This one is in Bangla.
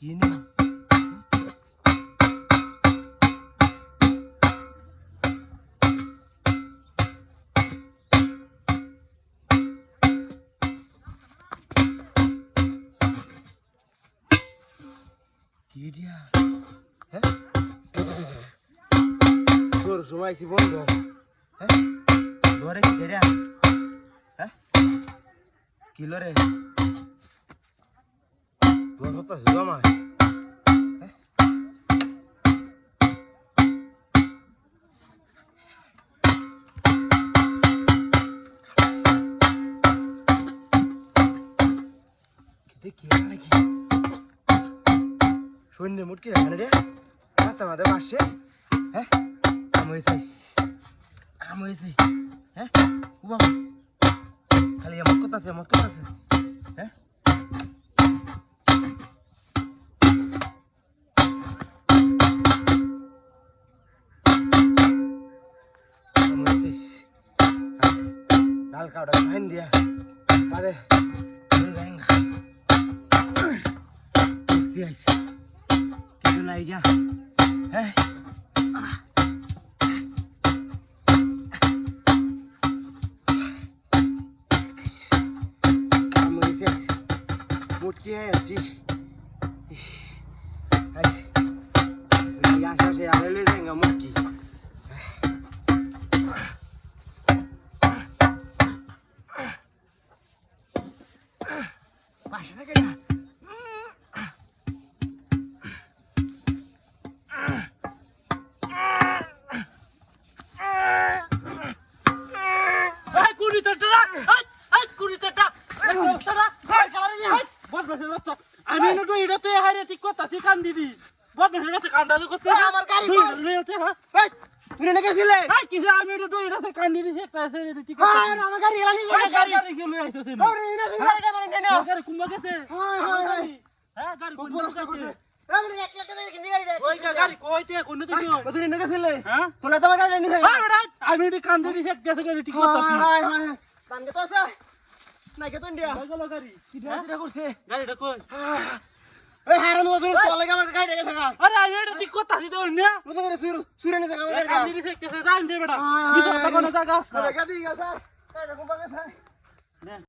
Gini. কি দিয়া? হ্যাঁ? তোর সময় সি বন্ধ। হ্যাঁ? ধরে কি দিয়া? হ্যাঁ? কি লরে? তোর কথা শুনো মা। হ্যাঁ? দেখি নাকি? শূন্য মুটকি রাখা রে রাস্তা মাঝে বাসছে হ্যাঁ আম হয়েছে হ্যাঁ ও বাবা খালি মত করতেছে হ্যাঁ আম হয়েছে লাল কাউডা ফাইন দিয়া বাদে যাইঙ্গা আইস কিছু নাই যা হ্যাঁ মুটকি আছি আইসে আশে আরে লই যাইঙ্গা মুটকি বাসা থেকে না আমি তো এটা তো হারে ঠিক কথা ঠিক কান দিবি বদমাশের কাছে কান্দালে করতে আমার গাড়ি লইতে হ্যাঁ এই তুই না গেছিলে এই কিসে আমি তো এটা কান দিবি একটা আছে এটা ঠিক হ্যাঁ কথা আমার গাড়ি এলানি গাড়ি গাড়ি কি লই আইছস না ওরে না গাড়িটা মানে নেনা গাড়ি কুম্বা গেছে হাই হ্যাঁ গাড়ি খুব কুম্বা বড় গেছে আমি এক লাখ টাকা কিনে গাড়ি ওই গাড়ি কইতে কোন তো কি তুই না গেছিলে হ্যাঁ তোলা তোমার গাড়ি নিছে আমি এটা কান দিবি একটা আছে গাড়ি ঠিক কথা হাই হাই দাম কত আছে নাই কত ইন্ডিয়া গেল গাড়ি কি এটা করছে গাড়িটা কই এই হারাম তুই চলে গেল গাড়ি রেখে থাকা আরে আমি এটা ঠিক কথা দিতে না বুঝে করে সুরে নিছে গাড়ি কান দিবি একটা আছে জান দে বেটা কি কথা কোন জায়গা রেখে দিই গেছে এটা কোন পাকে